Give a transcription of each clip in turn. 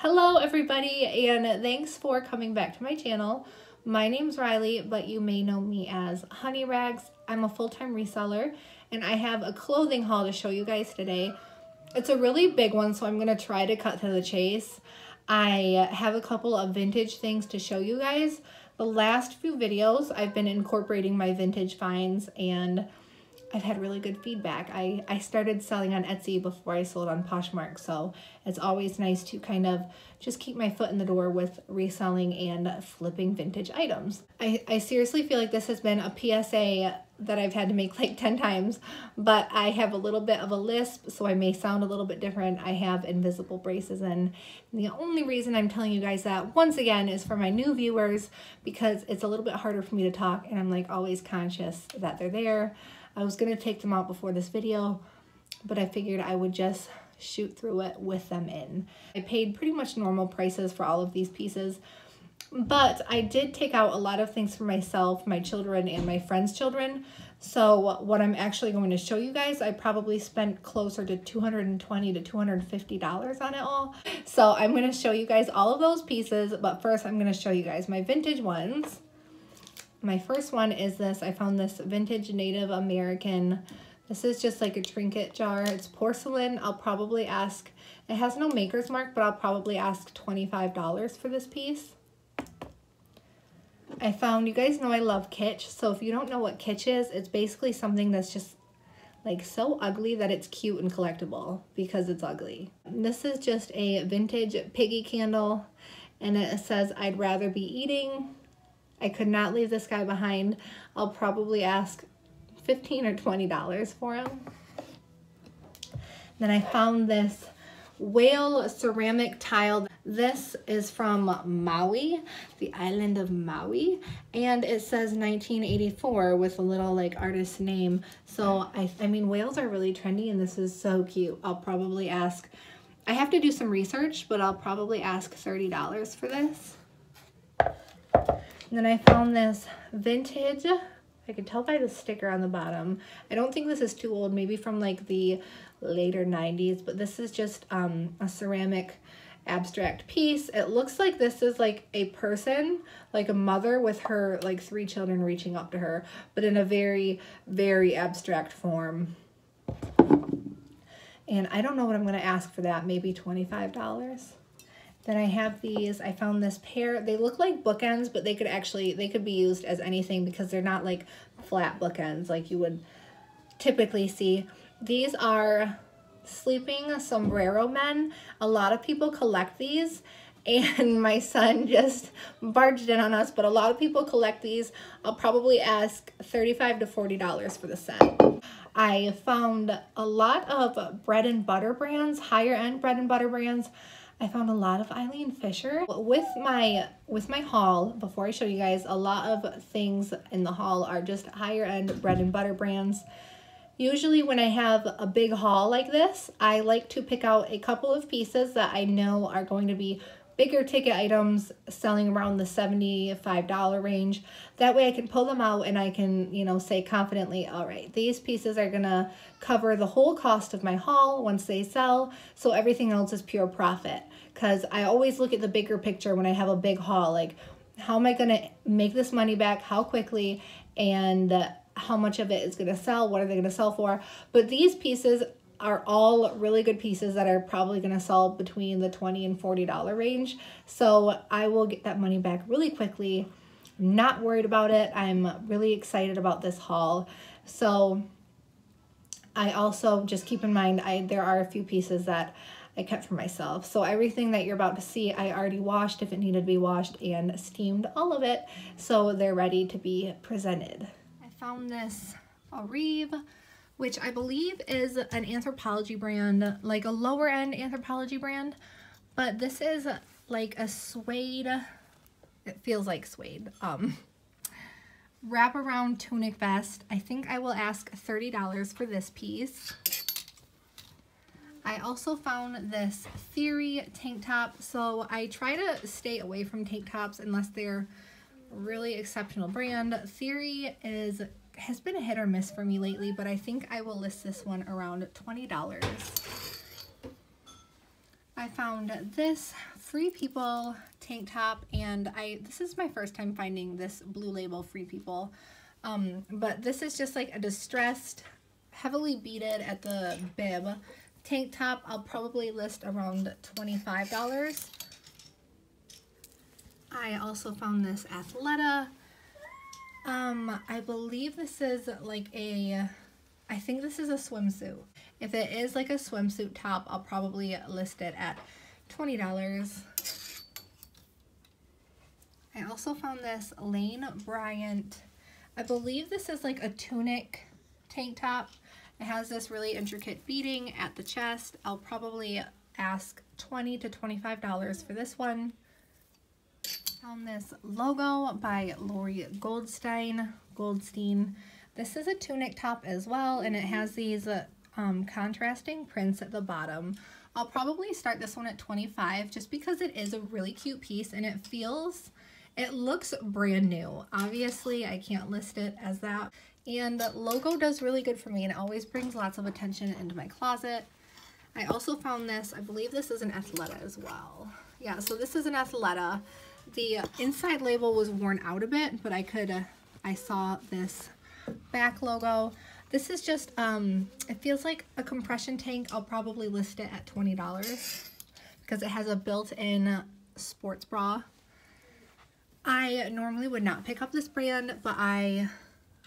Hello everybody, and thanks for coming back to my channel. My name's Riley, but you may know me as Honey Rags. I'm a full-time reseller, and I have a clothing haul to show you guys today. It's a really big one, so I'm going to try to cut to the chase. I have a couple of vintage things to show you guys. The last few videos, I've been incorporating my vintage finds, and I've had really good feedback. I started selling on Etsy before I sold on Poshmark, so it's always nice to kind of just keep my foot in the door with reselling and flipping vintage items. I seriously feel like this has been a PSA that I've had to make like 10 times, but I have a little bit of a lisp, so I may sound a little bit different. I have invisible braces in. And the only reason I'm telling you guys that, once again, is for my new viewers, because it's a little bit harder for me to talk, and I'm like always conscious that they're there. I was going to take them out before this video, but I figured I would just shoot through it with them in. I paid pretty much normal prices for all of these pieces, but I did take out a lot of things for myself, my children, and my friends' children. So what I'm actually going to show you guys, I probably spent closer to $220 to $250 on it all. So I'm going to show you guys all of those pieces, but first I'm going to show you guys my vintage ones. My first one is this. I found this vintage Native American. This is just like a trinket jar. It's porcelain. I'll probably ask, it has no maker's mark, but I'll probably ask $25 for this piece. I found, you guys know I love kitsch. So if you don't know what kitsch is, it's basically something that's just like so ugly that it's cute and collectible because it's ugly. This is just a vintage piggy candle, and it says, "I'd rather be eating." I could not leave this guy behind. I'll probably ask $15 or $20 for him. Then I found this whale ceramic tile. This is from Maui, the island of Maui, and it says 1984 with a little like artist name. So I mean, whales are really trendy, and this is so cute. I'll probably ask, I have to do some research, but I'll probably ask $30 for this. And then I found this vintage, I can tell by the sticker on the bottom. I don't think this is too old, maybe from like the later 90s, but this is just a ceramic abstract piece. It looks like this is like a person, like a mother with her like 3 children reaching up to her, but in a very, very abstract form. And I don't know what I'm gonna ask for that, maybe $25. Then I have these, I found this pair. They look like bookends, but they could be used as anything because they're not like flat bookends like you would typically see. These are sleeping sombrero men. A lot of people collect these, and my son just barged in on us, but a lot of people collect these. I'll probably ask $35 to $40 for the set. I found a lot of bread and butter brands, higher end bread and butter brands. I found a lot of Eileen Fisher. With my haul, before I show you guys, a lot of things in the haul are just higher end bread and butter brands. Usually when I have a big haul like this, I like to pick out a couple of pieces that I know are going to be bigger ticket items selling around the $75 range. That way I can pull them out and I can, you know, say confidently, all right, these pieces are gonna cover the whole cost of my haul once they sell, so everything else is pure profit. Because I always look at the bigger picture when I have a big haul, like how am I gonna make this money back, how quickly, and how much of it is gonna sell, what are they gonna sell for. But these pieces are all really good pieces that are probably going to sell between the $20 and $40 range. So I will get that money back really quickly. Not worried about it. I'm really excited about this haul. So I also just keep in mind, there are a few pieces that I kept for myself. So everything that you're about to see, I already washed if it needed to be washed and steamed all of it. So they're ready to be presented. I found this Reeve, which I believe is an Anthropologie brand, like a lower end Anthropologie brand, but this is like a suede, it feels like suede, wraparound tunic vest. I think I will ask $30 for this piece. I also found this Theory tank top. So I try to stay away from tank tops unless they're really exceptional brand. Theory has been a hit or miss for me lately, but I think I will list this one around $20. I found this Free People tank top, and this is my first time finding this Blue Label Free People. But this is just like a distressed, heavily beaded at the bib tank top. I'll probably list around $25. I also found this Athleta. I believe this is like I think this is a swimsuit. If it is like a swimsuit top, I'll probably list it at $20. I also found this Lane Bryant. I believe this is like a tunic tank top. It has this really intricate beading at the chest. I'll probably ask $20 to $25 for this one. Found this logo by Lori Goldstein. This is a tunic top as well, and it has these contrasting prints at the bottom. I'll probably start this one at $25 just because it is a really cute piece, and it looks brand new. Obviously, I can't list it as that. And the logo does really good for me, and it always brings lots of attention into my closet. I also found this, I believe this is an Athleta as well. Yeah, so this is an Athleta. The inside label was worn out a bit, but I saw this back logo. This is just, it feels like a compression tank. I'll probably list it at $20 because it has a built-in sports bra. I normally would not pick up this brand, but I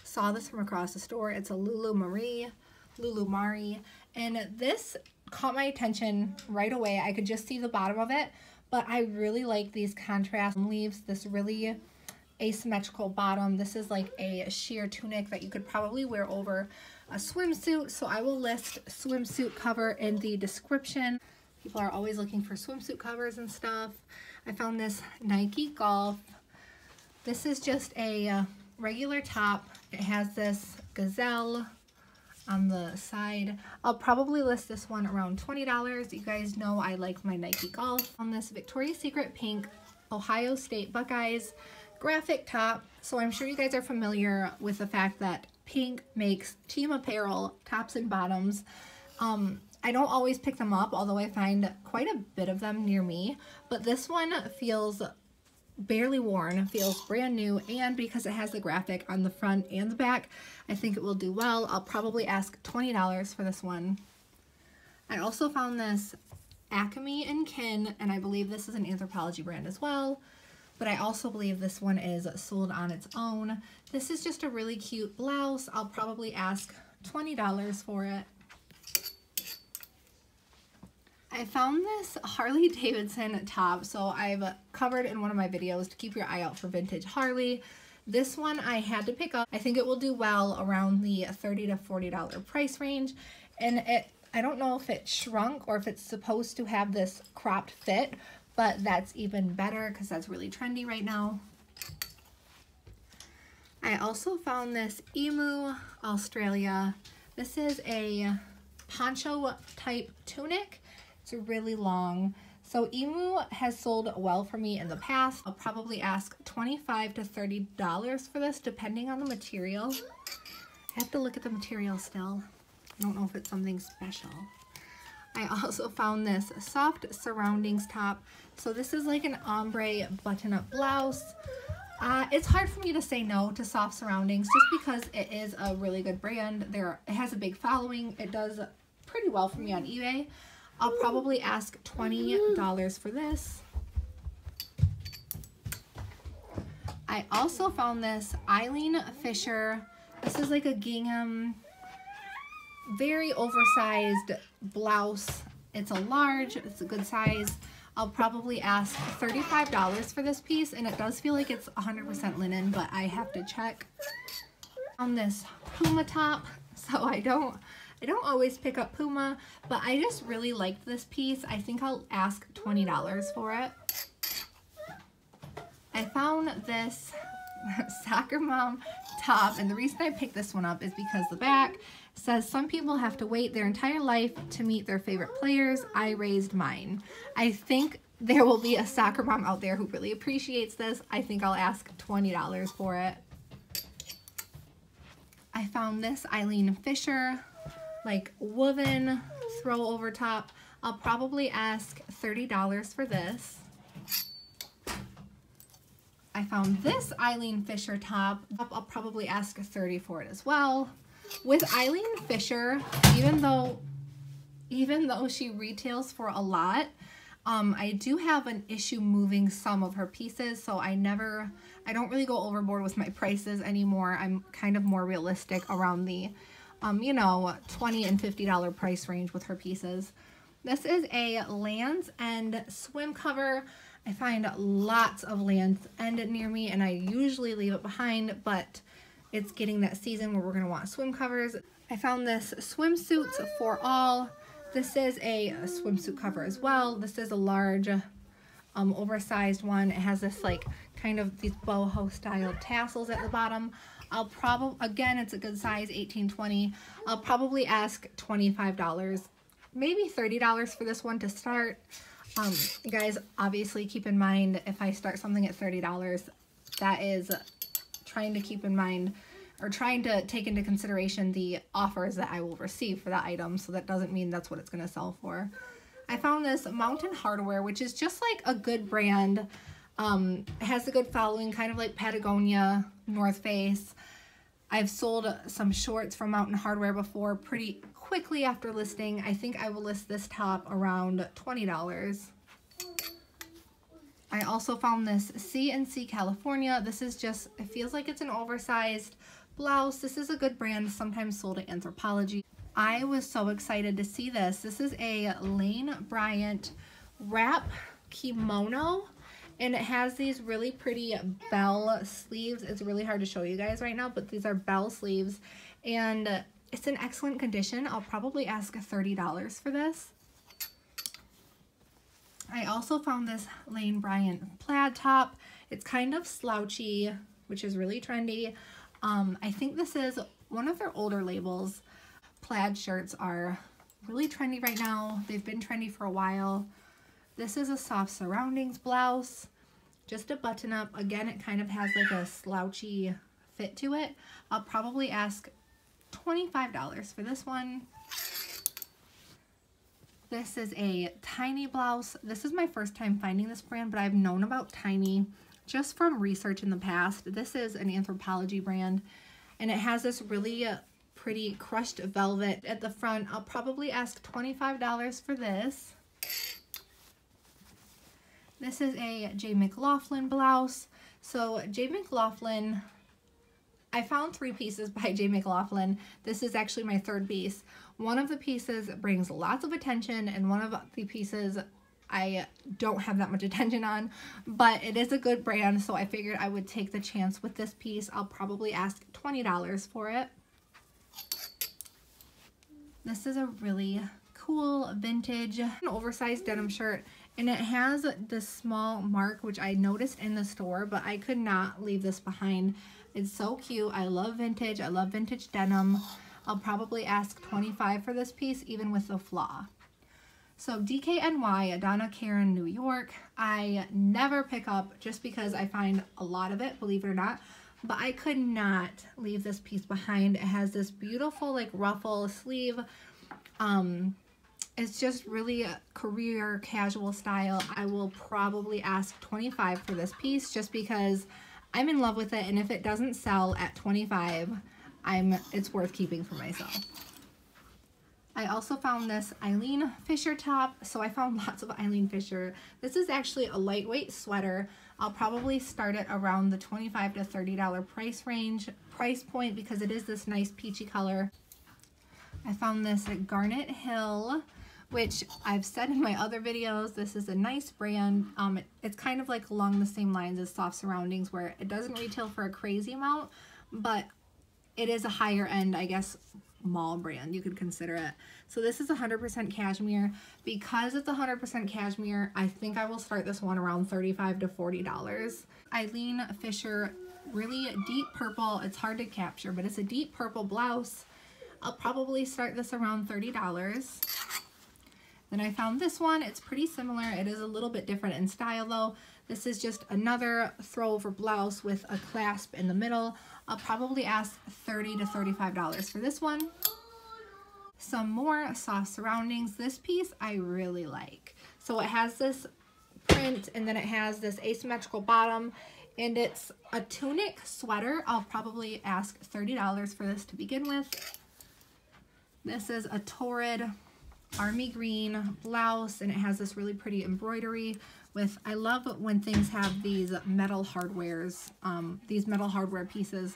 saw this from across the store. It's a Lulu Mari, and this caught my attention right away. I could just see the bottom of it, but I really like these contrast leaves, this really asymmetrical bottom. This is like a sheer tunic that you could probably wear over a swimsuit, so I will list swimsuit cover in the description. People are always looking for swimsuit covers and stuff. I found this Nike Golf. This is just a regular top. It has this gazelle on the side. I'll probably list this one around $20. You guys know I like my Nike Golf. On this Victoria's Secret pink Ohio State Buckeyes graphic top. So I'm sure you guys are familiar with the fact that pink makes team apparel tops and bottoms. I don't always pick them up, although I find quite a bit of them near me, but this one feels barely worn, feels brand new, and because it has the graphic on the front and the back, I think it will do well. I'll probably ask $20 for this one. I also found this Acme & Kin, and I believe this is an Anthropologie brand as well, but I also believe this one is sold on its own. This is just a really cute blouse. I'll probably ask $20 for it. I found this Harley Davidson top, so I've covered in one of my videos to keep your eye out for vintage Harley. This one I had to pick up. I think it will do well around the $30 to $40 price range, and I don't know if it shrunk or if it's supposed to have this cropped fit, but that's even better because that's really trendy right now. I also found this Emu Australia. This is a poncho type tunic. It's really long. So Emu has sold well for me in the past. I'll probably ask $25 to $30 for this, depending on the material. I have to look at the material still. I don't know if it's something special. I also found this soft surroundings top. So this is like an ombre button-up blouse. It's hard for me to say no to soft surroundings just because it is a really good brand. It has a big following. It does pretty well for me on eBay. I'll probably ask $20 for this. I also found this Eileen Fisher. This is like a gingham, very oversized blouse. It's a large, it's a good size. I'll probably ask $35 for this piece, and it does feel like it's 100% linen, but I have to check. On this Puma top, so I don't always pick up Puma, but I just really liked this piece. I think I'll ask $20 for it. I found this Soccer Mom top, and the reason I picked this one up is because the back says some people have to wait their entire life to meet their favorite players. I raised mine. I think there will be a soccer mom out there who really appreciates this. I think I'll ask $20 for it. I found this Eileen Fisher like woven throw over top. I'll probably ask $30 for this. I found this Eileen Fisher top. I'll probably ask $30 for it as well. With Eileen Fisher, even though she retails for a lot, I do have an issue moving some of her pieces, so I don't really go overboard with my prices anymore. I'm kind of more realistic around the, you know, $20 and $50 price range with her pieces. This is a Land's End swim cover. I find lots of Land's End near me, and I usually leave it behind, but it's getting that season where we're going to want swim covers. I found this Swimsuit for All. This is a swimsuit cover as well. This is a large, oversized one. It has this like kind of these boho style tassels at the bottom. I'll probably, again, it's a good size, 18-20. I'll probably ask $25, maybe $30 for this one to start. Guys, obviously keep in mind, if I start something at $30, that is trying to keep in mind, or trying to take into consideration the offers that I will receive for that item, so that doesn't mean that's what it's going to sell for. I found this Mountain Hardwear, which is just like a good brand. It has a good following, kind of like Patagonia, North Face. I've sold some shorts from Mountain Hardwear before pretty quickly after listing. I think I will list this top around $20. I also found this C&C California. This is just, it feels like it's an oversized blouse. This is a good brand, sometimes sold at Anthropologie. I was so excited to see this. This is a Lane Bryant wrap kimono, and it has these really pretty bell sleeves. It's really hard to show you guys right now, but these are bell sleeves, and it's in excellent condition. I'll probably ask $30 for this. I also found this Lane Bryant plaid top. It's kind of slouchy, which is really trendy. I think this is one of their older labels. Plaid shirts are really trendy right now. They've been trendy for a while. This is a soft surroundings blouse, just a button up. Again, it kind of has like a slouchy fit to it. I'll probably ask $25 for this one. This is a Tiny blouse. This is my first time finding this brand, but I've known about Tiny just from research in the past. This is an Anthropologie brand, and it has this really pretty crushed velvet at the front. I'll probably ask $25 for this. This is a J. Mclaughlin blouse. So J. Mclaughlin, I found 3 pieces by J. Mclaughlin. This is actually my 3rd piece. One of the pieces brings lots of attention, and one of the pieces I don't have that much attention on, but it is a good brand, so I figured I would take the chance with this piece. I'll probably ask $20 for it. This is a really cool vintage, an oversized denim shirt, and it has this small mark, which I noticed in the store, but I could not leave this behind. It's so cute. I love vintage. I love vintage denim. I'll probably ask $25 for this piece, even with the flaw. So DKNY, Donna Karan, New York. I never pick up just because I find a lot of it, believe it or not, but I could not leave this piece behind. It has this beautiful like ruffle sleeve. It's just really a career casual style. I will probably ask $25 for this piece just because I'm in love with it, and if it doesn't sell at $25, it's worth keeping for myself. I also found this Eileen Fisher top. So I found lots of Eileen Fisher. This is actually a lightweight sweater. I'll probably start it around the $25 to $30 price point because it is this nice peachy color. I found this at Garnet Hill, which I've said in my other videos, this is a nice brand. It's kind of like along the same lines as Soft Surroundings, where it doesn't retail for a crazy amount, but it is a higher end, I guess, mall brand, you could consider it. So this is 100% cashmere. Because it's 100% cashmere, I think I will start this one around $35 to $40. Eileen Fisher, really deep purple. It's hard to capture, but it's a deep purple blouse. I'll probably start this around $30. Then I found this one. It's pretty similar. It is a little bit different in style though. This is just another throwover blouse with a clasp in the middle. I'll probably ask $30 to $35 for this one. some more soft surroundings. This piece I really like. So it has this print, and then it has this asymmetrical bottom, and it's a tunic sweater. I'll probably ask $30 for this to begin with. This is a torrid army green blouse, and it has this really pretty embroidery with, I love when things have these metal hardwares, these metal hardware pieces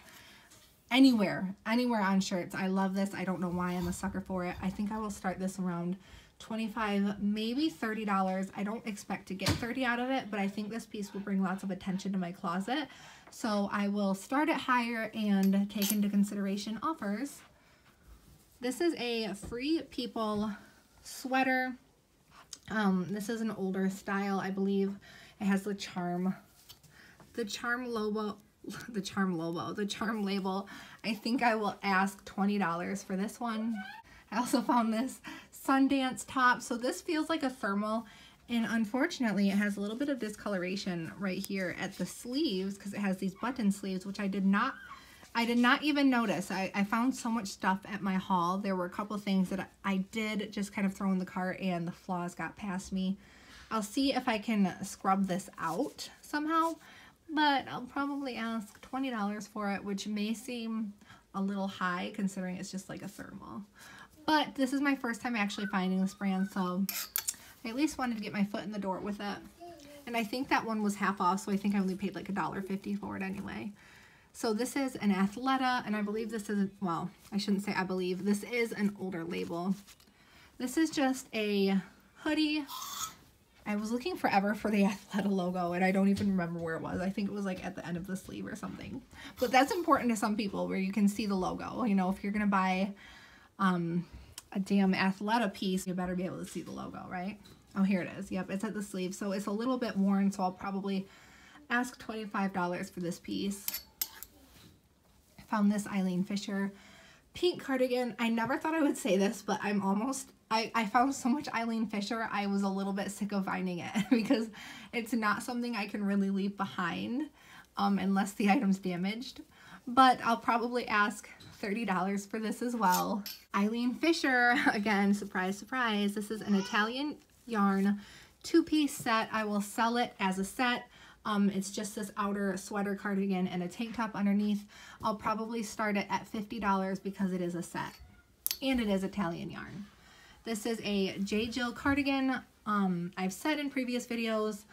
anywhere on shirts. I love this. I don't know why I'm a sucker for it. I think I will start this around $25, maybe $30. I don't expect to get 30 out of it, but I think this piece will bring lots of attention to my closet. So I will start it higher and take into consideration offers. This is a Free People sweater. This is an older style, I believe. It has the charm label. I think I will ask $20 for this one. I also found this Sundance top. So this feels like a thermal, and unfortunately it has a little bit of discoloration right here at the sleeves because it has these button sleeves, which I did not even notice. I found so much stuff at my haul. There were a couple things that I did just kind of throw in the cart, and the flaws got past me. I'll see if I can scrub this out somehow, but I'll probably ask $20 for it, which may seem a little high considering it's just like a thermal. But this is my first time actually finding this brand, so I at least wanted to get my foot in the door with it. And I think that one was half off, so I think I only paid like $1.50 for it anyway. So this is an Athleta, and I believe this is, well, I shouldn't say I believe, this is an older label. This is just a hoodie. I was looking forever for the Athleta logo, and I don't even remember where it was. I think it was like at the end of the sleeve or something. But that's important to some people, where you can see the logo. You know, if you're gonna buy a damn Athleta piece, you better be able to see the logo, right? Oh, here it is. Yep, it's at the sleeve. So it's a little bit worn, so I'll probably ask $25 for this piece. I found this Eileen Fisher pink cardigan. I never thought I would say this, but I found so much Eileen Fisher, I was a little bit sick of finding it because it's not something I can really leave behind unless the item's damaged. But I'll probably ask $30 for this as well. Eileen Fisher, again, surprise, surprise. This is an Italian yarn two-piece set. I will sell it as a set. It's just this outer sweater cardigan and a tank top underneath. I'll probably start it at $50 because it is a set and it is Italian yarn. This is a J. Jill cardigan. I've said in previous videos,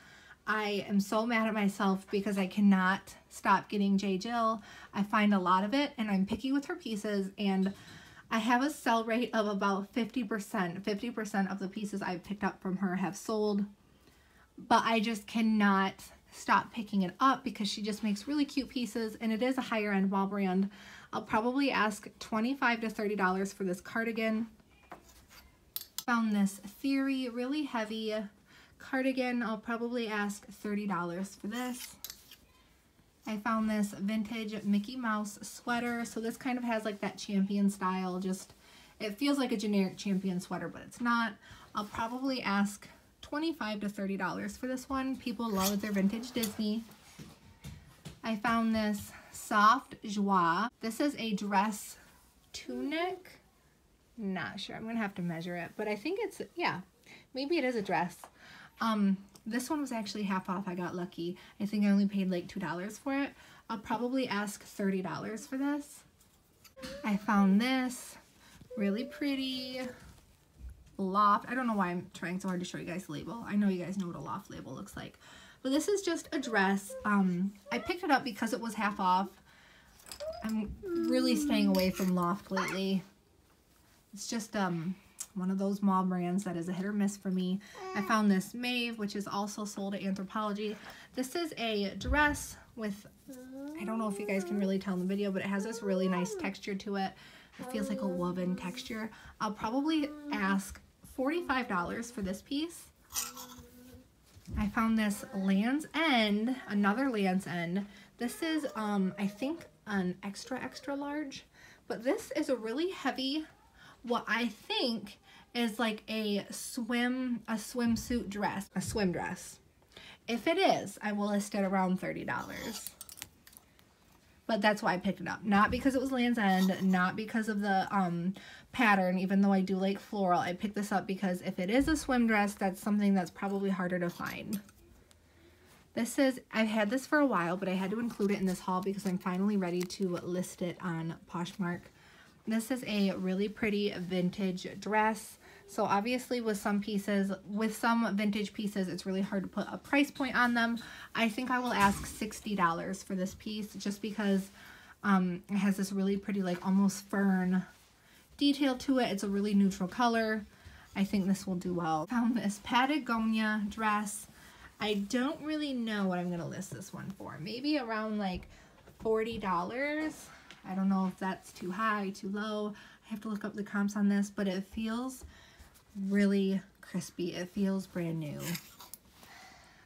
I am so mad at myself because I cannot stop getting J. Jill. I find a lot of it, and I'm picky with her pieces, and I have a sell rate of about 50%. 50% of the pieces I've picked up from her have sold, but I just cannot stop picking it up because she just makes really cute pieces, and it is a higher end wall brand. I'll probably ask $25 to $30 for this cardigan. Found this Theory really heavy cardigan. I'll probably ask $30 for this. I found this vintage Mickey Mouse sweater. So this kind of has like that Champion style. Just, it feels like a generic Champion sweater, but it's not. I'll probably ask $25 to $30 for this one. People love their vintage Disney. I found this Soft Joie. This is a dress tunic. Not sure. I'm going to have to measure it, but I think it's, yeah, maybe it is a dress. This one was actually half off. I got lucky. I think I only paid like $2 for it. I'll probably ask $30 for this. I found this really pretty loft. I don't know why I'm trying so hard to show you guys the label. I know you guys know what a loft label looks like. But this is just a dress. I picked it up because it was half off. I'm really staying away from loft lately. It's just one of those mall brands that is a hit or miss for me. I found this Maeve, which is also sold at Anthropologie. This is a dress with, I don't know if you guys can really tell in the video, but it has this really nice texture to it. It feels like a woven texture. I'll probably ask $45 for this piece. I found this Land's End, another Land's End. This is, I think, an extra large, but this is a really heavy, what I think is like a swimsuit dress, a swim dress. If it is, I will list it around $30. but that's why I picked it up. Not because it was Land's End, not because of the pattern, even though I do like floral. I picked this up because if it is a swim dress, that's something that's probably harder to find. This is, I've had this for a while, but I had to include it in this haul because I'm finally ready to list it on Poshmark. This is a really pretty vintage dress. So obviously with some pieces, with some vintage pieces, it's really hard to put a price point on them. I think I will ask $60 for this piece just because it has this really pretty, like almost fern detail to it. It's a really neutral color. I think this will do well. Found this Patagonia dress. I don't really know what I'm going to list this one for. Maybe around like $40. I don't know if that's too high, too low. I have to look up the comps on this, but it feels really crispy. It feels brand new.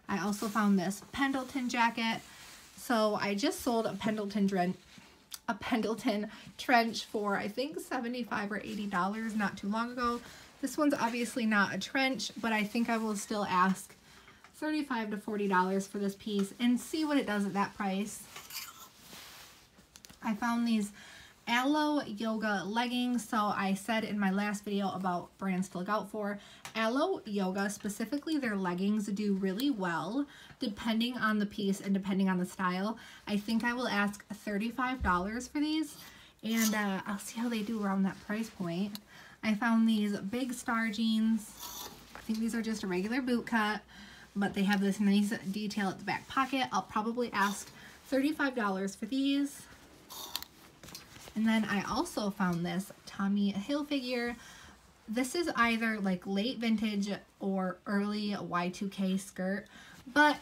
I also found this Pendleton jacket. So I just sold a Pendleton trench for I think $75 or $80 not too long ago. This one's obviously not a trench, but I think I will still ask $35 to $40 for this piece and see what it does at that price. I found these Ello yoga leggings. So I said in my last video about brands to look out for. Ello yoga, specifically their leggings, do really well depending on the piece and depending on the style. I think I will ask $35 for these, and I'll see how they do around that price point. I found these big star jeans. I think these are just a regular boot cut, but they have this nice detail at the back pocket. I'll probably ask $35 for these. And then I also found this Tommy Hilfiger. This is either like late vintage or early Y2K skirt, but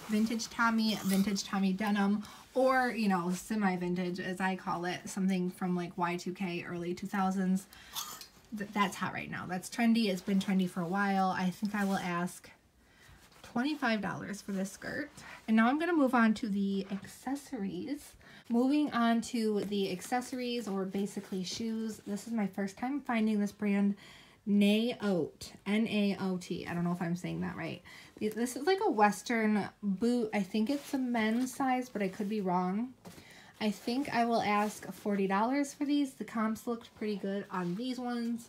vintage Tommy denim, or, you know, semi-vintage as I call it, something from like Y2K, early 2000s. That's hot right now. That's trendy. It's been trendy for a while. I think I will ask $25 for this skirt. And now I'm going to move on to the accessories. Moving on to the accessories, or basically shoes. This is my first time finding this brand, Naot, N-A-O-T. I don't know if I'm saying that right. This is like a Western boot. I think it's a men's size, but I could be wrong. I think I will ask $40 for these. The comps looked pretty good on these ones.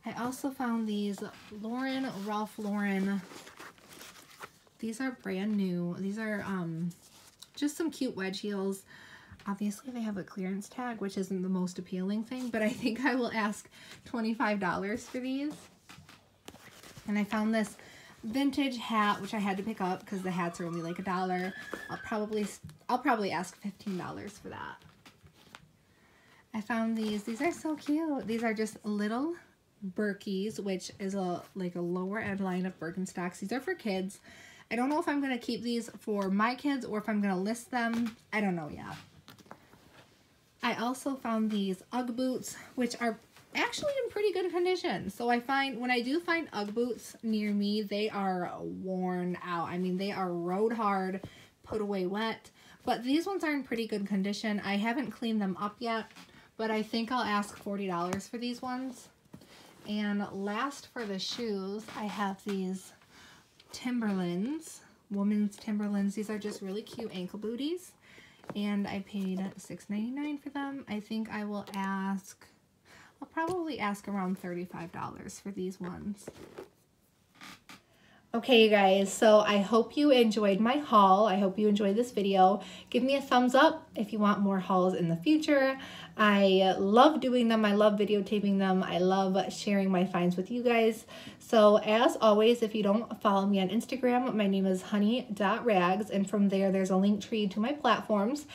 I also found these Ralph Lauren. These are brand new. These are just some cute wedge heels. Obviously, they have a clearance tag, which isn't the most appealing thing, but I think I will ask $25 for these. And I found this vintage hat, which I had to pick up because the hats are only like $1. I'll probably ask $15 for that. I found these. These are so cute. These are just little Buckeyes, which is like a lower end line of Birkenstocks. These are for kids. I don't know if I'm going to keep these for my kids or if I'm going to list them. I don't know yet. I also found these Ugg boots, which are actually in pretty good condition. So I find, when I do find Ugg boots near me, they are worn out. I mean, they are road hard, put away wet. But these ones are in pretty good condition. I haven't cleaned them up yet, but I think I'll ask $40 for these ones. And last for the shoes, I have these Timberlands, women's Timberlands. These are just really cute ankle booties. And I paid $6.99 for them. I think I will ask, I'll probably ask around $35 for these ones. Okay, you guys, so I hope you enjoyed my haul. I hope you enjoyed this video. Give me a thumbs up if you want more hauls in the future. I love doing them. I love videotaping them. I love sharing my finds with you guys. So as always, if you don't follow me on Instagram, my name is honey.rags, and from there's a link tree to my platforms.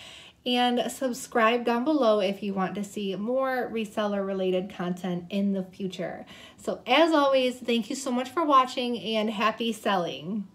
And subscribe down below if you want to see more reseller related content in the future. So as always, thank you so much for watching and happy selling.